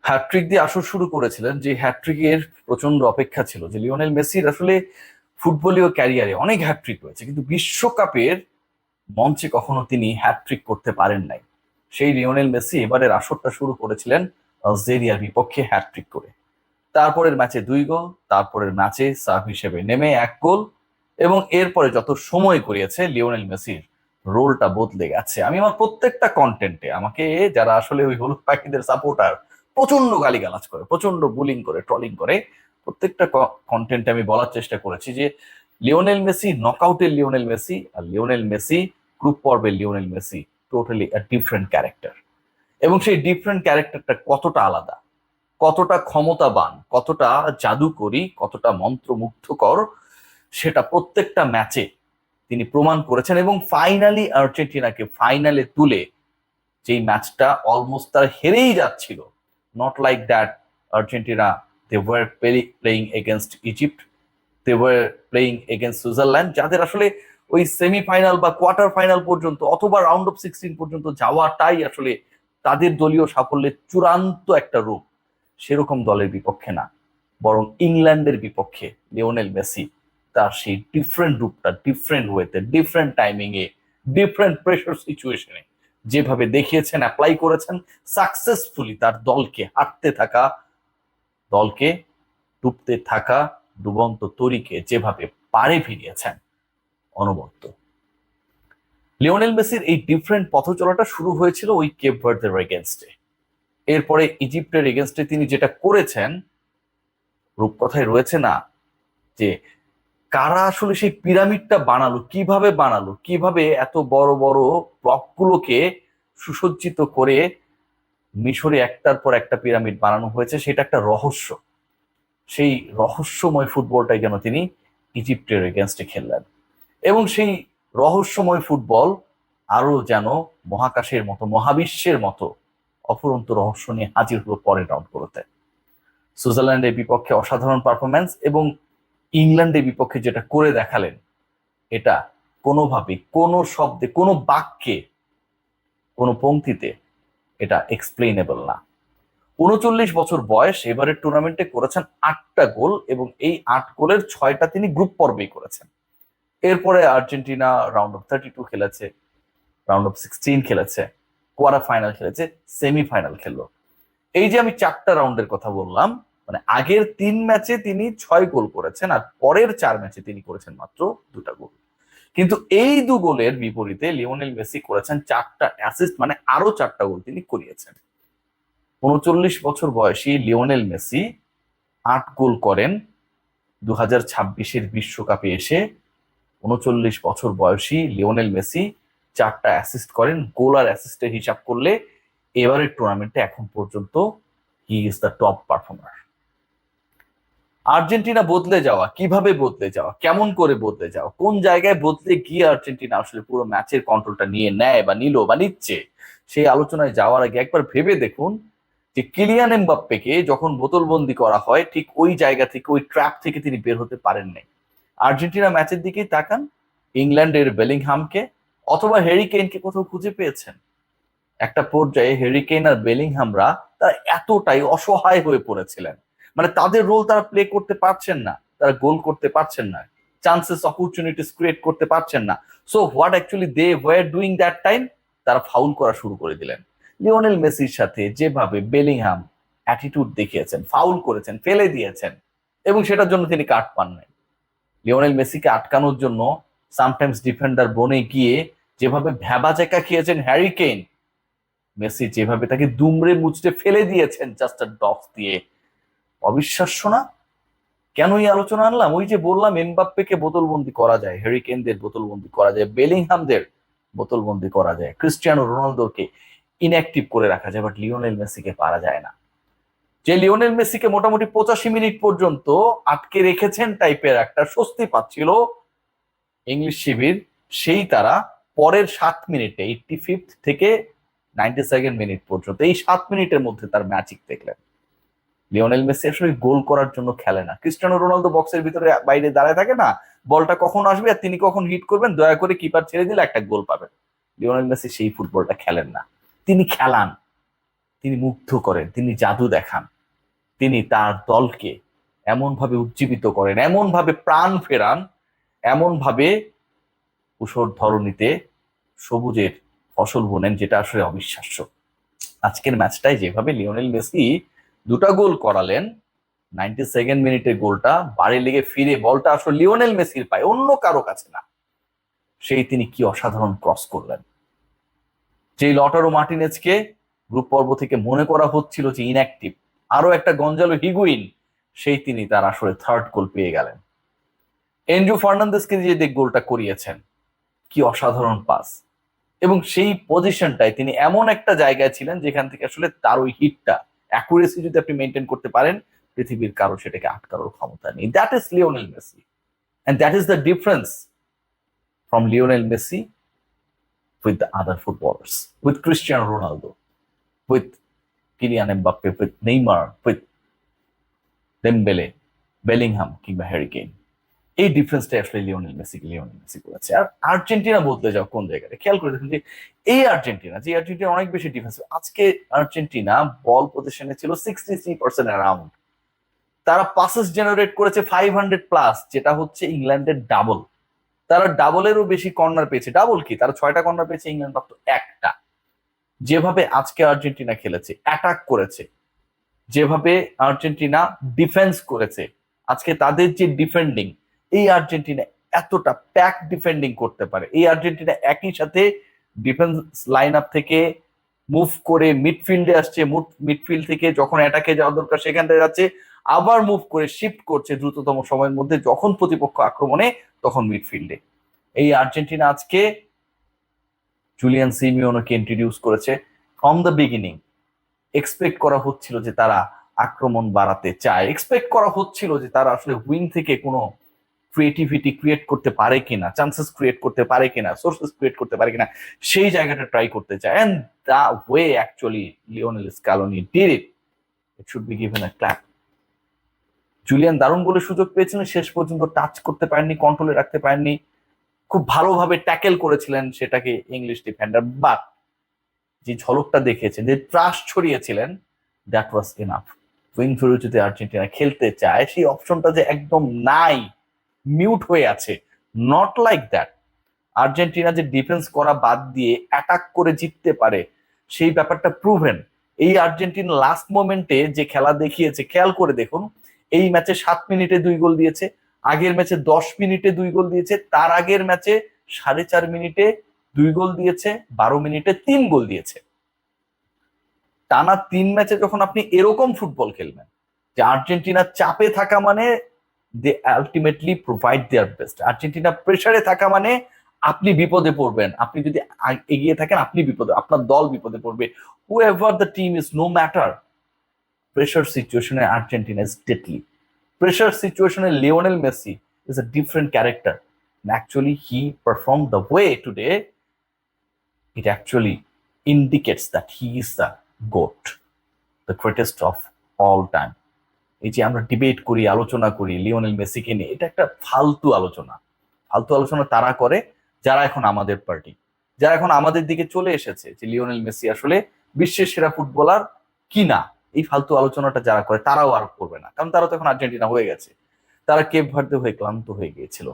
Hat trick দিয়ে আসর শুরু করেছিলেন, যে হ্যাট্রিকের প্রচন্ড অপেক্ষা ছিল, যে লিওনেল মেসির আসলে ফুটবলীয় ক্যারিয়ারে অনেক হ্যাট্রিক রয়েছে, কিন্তু বিশ্বকাপের মঞ্চে কখনো তিনি হ্যাট্রিক করতে পারেন নাই। সেই লিওনেল মেসি এবারের আসরটা শুরু করেছিলেন আলজেরিয়ার বিপক্ষে হ্যাট্রিক করে। তারপরের ম্যাচে 2 গোল, তারপরের ম্যাচে সাব হিসেবে নেমে 1 গোল, এবং এরপরে যত সময় গড়িয়েছে লিওনেল মেসির রোলটা বদলে গেছে। আমি আমার প্রত্যেকটা কন্টেন্টে আমাকে যারা আসলে ওই হলুদ পাখিদের সাপোর্টার প্রচন্ড গালিগালাজ করে, প্রচন্ড বুলিং করে, ট্রলিং করে, প্রত্যেকটা কন্টেন্টে আমি বলার চেষ্টা করেছি যে লিওনেল মেসি নকআউটের লিওনেল মেসি আর লিওনেল মেসি গ্রুপ পর্বের Lionel Messi totally different character. এবং সেই ডিফারেন্ট ক্যারেক্টারটা কতটা আলাদা, কতটা ক্ষমতাবান, কতটা জাদুকরী, কতটা মন্ত্রমুগ্ধকর, সেটা প্রত্যেকটা ম্যাচে তিনি প্রমাণ করেছেন। এবং ফাইনালি আর্জেন্টিনাকে ফাইনালে তুলে, যেই ম্যাচটা অলমোস্ট তারা হেরেই যাচ্ছিল, not like that Argentina they were playing against Egypt, they were playing against Switzerland, যাদের আসলে ওই সেমিফাইনাল বা কোয়ার্টার ফাইনাল পর্যন্ত অথবা রাউন্ড অফ 16 পর্যন্ত যাওয়াটাই আসলে তাদের দলীয় সাফল্যের চূড়ান্ত একটা রূপ। সেরকম দলের বিপক্ষে না, বরং ইংল্যান্ডের বিপক্ষে লিওনেল মেসি তার সেই ডিফারেন্ট রূপটা ডিফারেন্ট ওয়েতে, ডিফারেন্ট টাইমিং এ, ডিফারেন্ট প্রেশার সিচুয়েশনে যেভাবে দেখিয়েছেন, অ্যাপ্লাই করেছেন সাকসেসফুলি, তার দলকে হাঁটতে থাকা, দলকে ডুবতে থাকা ডুবন্ত তরীকে যেভাবে পারে ফিরিয়েছেন, অনবদ্য। লিওনেল মেসির এই ডিফারেন্ট পথ চলাটা শুরু হয়েছিল ওই কেপ ভার্দের এগেনস্টে। এরপরে ইজিপ্টের এগেনস্টে তিনি যেটা করেছেন, রূপকথায় রয়েছে না যে কারা আসলে সেই পিরামিডটা বানালো, কিভাবে এত বড় বড় ব্লকগুলোকে সুসজ্জিত করে মিশরে একটার পর একটা পিরামিড বানানো হয়েছে, সেটা একটা রহস্য। সেই রহস্যময় ফুটবলটাই যেন তিনি ইজিপ্টের এগেনস্টে খেললেন, এবং সেই রহস্যময় ফুটবল আরো যেন মহাকাশের মতো, মহাবিশ্বের মতো অফুরন্ত রহস্য নিয়ে হাজির হলো পরের রাউন্ডগুলোতে। সুইজারল্যান্ডের বিপক্ষে অসাধারণ পারফরমেন্স, এবং ইংল্যান্ডের বিপক্ষে যেটা করে দেখালেন, এটা কোনোভাবে, কোনো শব্দে, কোনো বাক্যে, কোনো পংক্তিতে এটা এক্সপ্লেইনেবল না। 39 বছর বয়স, এবারের টুর্নামেন্টে করেছেন 8টা গোল, এবং এই 8 গোলের 6টা তিনি গ্রুপ পর্বেই করেছেন। এরপরে আর্জেন্টিনা রাউন্ড অফ 32 খেলেছে, রাউন্ড অফ 16 খেলেছে, কোয়ার্টার ফাইনাল খেলেছে, সেমিফাইনাল খেললো। এই যে আমি 4টা রাউন্ডের কথা বললাম, মানে আগের 3 ম্যাচে তিনি 6 গোল করেছেন, আর পরের 4 ম্যাচে তিনি করেছেন মাত্র 2টা গোল। কিন্তু এই 2 গোলের বিপরীতে লিওনেল মেসি করেছেন 4টা অ্যাসিস্ট, মানে আরো 4টা গোল তিনি করিয়েছেন। 39 বছর বয়সী লিওনেল মেসি 8 গোল করেন 2026-এর বিশ্বকাপে এসে। 39 বছর বয়সী লিওনেল মেসি 4টা অ্যাসিস্ট করেন। গোল আর অ্যাসিস্টের হিসাব করলে এবারের টুর্নামেন্টে এখন পর্যন্ত he is the top performer. Argentina বদলে যাওয়া, কিভাবে বদলে যাওয়া, কেমন করে বদলে যাওয়া, কোন জায়গায় বদলে গিয়ে আর্জেন্টিনা আসলে পুরো ম্যাচের কন্ট্রোলটা নিয়ে নেয় বা নিল বা নিচ্ছে, সেই আলোচনায় যাওয়ার আগে একবার ভেবে দেখুন যে কিলিয়ান এমবাপ্পেকে যখন বোতলবন্দি করা হয়, ঠিক ওই জায়গা থেকে, ওই ট্র্যাপ থেকে তিনি বের হতে পারেন নাই। আর্জেন্টিনা ম্যাচের দিকেই তাকান, ইংল্যান্ডের বেলিংহামকে অথবা হ্যারি কেইনকে কোথাও খুঁজে পেয়েছেন? একটা পর্যায়ে হ্যারি কেইন আর বেলিংহামরা তারা এতটাই অসহায় হয়ে পড়েছিলেন, মানে তাদের রোল তারা প্লে করতে পারছেন না, তারা গোল করতে পারছেন না, চান্সেস অপরচুনিটিস ক্রিয়েট করতে পারছেন না। So what actually they were doing that time, তারা ফাউল করা শুরু করে দিলেন। লিওনেল মেসির সাথে যেভাবে বেলিংহাম অ্যাটিটিউড দেখিয়েছেন, ফাউল করেছেন, ফেলে দিয়েছেন, এবং সেটার জন্য তিনি কাট পান নাই। লিওনেল মেসিকে আটকানোর জন্য সামটাইমস ডিফেন্ডার বনে গিয়ে যেভাবে ভ্যাবাচেকা খেয়েছেন হ্যারি কেইন, মেসি যেভাবে তাকে দুমড়ে মুচড়ে ফেলে দিয়েছেন জাস্ট ডফ দিয়ে, অবিশ্বাস্য না? কেন এই আলোচনা আনলাম? ওই যে বললাম এমবাপ্পেকে বোতলবন্দি করা যায়, হ্যারি কেইনদের বোতলবন্দি করা যায়, বেলিংহামদের বোতলবন্দি করা যায়, ক্রিস্টিয়ানো রোনালদোকে ইনঅ্যাক্টিভ করে রাখা যায়, বাট লিওনেল মেসিকে পারা যায় না। যে লিওনেল মেসিকে মোটামুটি 85 মিনিট পর্যন্ত আটকে রেখেছেন টাইপের একটা স্বস্তি পাচ্ছিল ইংলিশ শিবির, সেই তারা পরের 7 মিনিটে, 85 থেকে 92nd মিনিট পর্যন্ত, এই 7 মিনিটের মধ্যে তার ম্যাজিক দেখলেন। লিওনেল মেসি আসলে গোল করার জন্য খেলে না। ক্রিস্টিয়ানো রোনালদো বক্সের ভিতরে বাইরে দাঁড়ায় থাকে না, বলটা কখন আসবে আর তিনি কখন হিট করবেন, দয়া করে কিপার ছেড়ে দিলে একটা গোল পাবেন। লিওনেল মেসি সেই ফুটবলটা খেলেন না, তিনি খেলান। তিনি মুগ্ধ করেন, তিনি জাদু দেখান, তিনি তার দলকে এমনভাবে উজ্জীবিত করেন, এমনভাবে প্রাণ ফেরান, এমনভাবে ঊষর ধরণীতে সবুজের ফসল বোনেন, যেটা আসলে অবিশ্বাস্য। আজকের ম্যাচটায় যেভাবে লিওনেল মেসি দুটা গোল করালেন, 92nd মিনিটের গোলটা বাড়ি লেগে ফিরে বলটা আসলে লিওনেল মেসির পায়, অন্য কারো কাছে না, সেই তিনি কি অসাধারণ ক্রস করলেন। যেই লটারো মার্টিনেজকে গ্রুপ পর্ব থেকে মনে করা হচ্ছিল যে ইনঅ্যাক্টিভ, আরো একটা গঞ্জালো হিগুইন, সেই তিনি তার আসলে থার্ড গোল পেয়ে গেলেন। এনজো ফার্নান্দেসকে যে গোলটা করিয়েছেন, কি অসাধারণ পাস, এবং সেই পজিশনটায় তিনি এমন একটা জায়গায় ছিলেন যেখান থেকে আসলে তার ওই হিটটা অ্যাকুরেসি যদি আপনি মেনটেন করতে পারেন, পৃথিবীর কারো সেটাকে আটকানোর ক্ষমতা নেই। That is Lionel Messi, and that is the difference from Lionel Messi with the other footballers, with Cristiano Ronaldo, with Kylian Mbappe, with Neymar, with Dembele, Bellingham কিংবা হ্যারি কেইন। এই ডিফারেন্সটা আসলে লিওনেল মেসি করেছে। আর Argentina বলতে যাও কোন জায়গায়, খেয়াল করে দেখুন যে এই আর্জেন্টিনা অনেক বেশি ডিফেন্স, আজকে আর্জেন্টিনা বল পজিশনে ছিল 63% অ্যারাউন্ড, তারা পাসেস জেনারেট করেছে 500+, যেটা হচ্ছে ইংল্যান্ডের ডাবল। তারা ডাবলেরও বেশি কর্নার পেয়েছে। ডাবল কি, তারা 6টা কর্নার পেয়েছে, ইংল্যান্ড মাত্র 1টা। যেভাবে আজকে আর্জেন্টিনা খেলেছে, অ্যাটাক করেছে, যেভাবে আর্জেন্টিনা ডিফেন্স করেছে, আজকে তাদের যে ডিফেন্ডিং, এই আর্জেন্টিনা এতটা প্যাক ডিফেন্ডিং করতে পারে, এই আর্জেন্টিনা একই সাথে ডিফেন্স লাইন আপ থেকে মুভ করে মিডফিল্ডে আসছে, মিডফিল্ড থেকে যখন অ্যাটাকে যাওয়া দরকার সেখান থেকে যাচ্ছে, আবার মুভ করে শিফট করছে দ্রুততম সময়ের মধ্যে, যখন প্রতিপক্ষ আক্রমণে তখন মিডফিল্ডে। এই আর্জেন্টিনা আজকে জুলিয়ান সিমিওনোকে ইন্ট্রোডিউস করেছে ফ্রম দ্য বিগিনিং। এক্সপেক্ট করা হচ্ছিল যে তারা আক্রমণ বাড়াতে চায়, এক্সপেক্ট করা হচ্ছিল যে তারা আসলে উইং থেকে কোনো ক্রিয়েটিভিটি ক্রিয়েট করতে পারে কিনা, চান্সেস ক্রিয়েট করতে পারে কিনা, সোর্সেস ক্রিয়েট করতে পারে কিনা, সেই জায়গাটা ট্রাই করতে চায়। And the way actually Lionel Scaloni did it, it should be given a clap. Julian দারুণ গোলের সুযোগ পেয়েছিলেন, শেষ পর্যন্ত টাচ করতে পারেননি, কন্ট্রোলে রাখতে পারেননি, খুব ভালোভাবে ট্যাকেল করেছিলেন সেটাকে ইংলিশ ডিফেন্ডার, বাট যে ঝলকটা দেখিয়েছেন, যে ত্রাস ছড়িয়েছিলেন, দ্যাট ওয়াজ ইনাফ। উইং ধরে যদি আর্জেন্টিনা খেলতে চায়, সেই অপশনটা যে একদম নাই, মিউট হয়ে আছে, নট লাইক দ্যাট। আর্জেন্টিনা যে ডিফেন্স করা বাদ দিয়ে অ্যাটাক করে জিততে পারে, সেই ব্যাপারটা প্রুভেন। এই আর্জেন্টিনা লাস্ট মোমেন্টে যে খেলা দেখিয়েছে, খেয়াল করে দেখুন, এই ম্যাচে 7 মিনিটে 2 গোল দিয়েছে, আগের ম্যাচে 10 মিনিটে 2 গোল দিয়েছে, তার আগের ম্যাচে 4.5 মিনিটে 2 গোল দিয়েছে, 12 মিনিটে 3 গোল দিয়েছে। টানা 3 ম্যাচে যখন আপনি এরকম ফুটবল খেলবেন, যে আর্জেন্টিনা চাপে থাকা মানে they ultimately provide their best, Argentina প্রেসারে থাকা মানে আপনি বিপদে পড়বেন, আপনি যদি এগিয়ে থাকেন আপনি বিপদে, আপনার দল বিপদে পড়বে, whoever the team is, no matter. Pressure সিচুয়েশনে আর্জেন্টিনা ইজ ডেডলি। প্রেসার সিচুয়েশনে Lionel Messi is a different character, and actually he performed the way today, it actually indicates that he is the GOAT, the greatest of all time. এই যে আমরা debate করি, আলোচনা করি Lionel মেসিকে নিয়ে, এটা একটা ফালতু আলোচনা। ফালতু আলোচনা তারা করে যারা এখন আমাদের পার্টি, যারা এখন আমাদের দিকে চলে এসেছে, যে লিওনেল মেসি আসলে বিশ্বের সেরা ফুটবলার কিনা, এই ফালতু আলোচনাটা যারা করে তারাও আর করবে না, কারণ তারা তো এখন আর্জেন্টিনা হয়ে গেছে। তারা কেপ ভার্দে হয়ে ক্লান্ত হয়ে গিয়েছিল,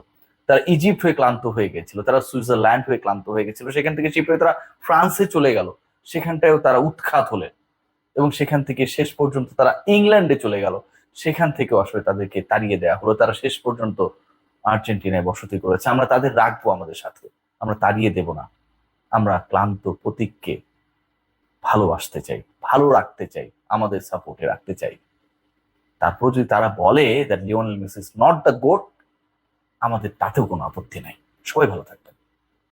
তারা ইজিপ্ট হয়ে ক্লান্ত হয়ে গেছিল, তারা সুইজারল্যান্ড হয়ে ক্লান্ত হয়ে গেছিল, সেখান থেকে শিফট হয়ে তারা ফ্রান্সে চলে গেল, সেখানটায়ও তারা উৎখাত হলেন, এবং সেখান থেকে শেষ পর্যন্ত তারা ইংল্যান্ডে চলে গেল, সেখান থেকেও আসলে তাদেরকে তাড়িয়ে দেওয়া হলো। তারা শেষ পর্যন্ত আর্জেন্টিনায় বসতি করেছে। আমরা তাদের রাখবো আমাদের সাথে, আমরা তাড়িয়ে দেব না। আমরা ক্লান্ত প্রতীককে ভালোবাসতে চাই, ভালো রাখতে চাই, আমাদের সাপোর্টে রাখতে চাই। তারপর যদি তারা বলে that Lionel Messi is not the goat, আমাদের তাতেও কোনো আপত্তি নাই। সবাই ভালো থাকবে।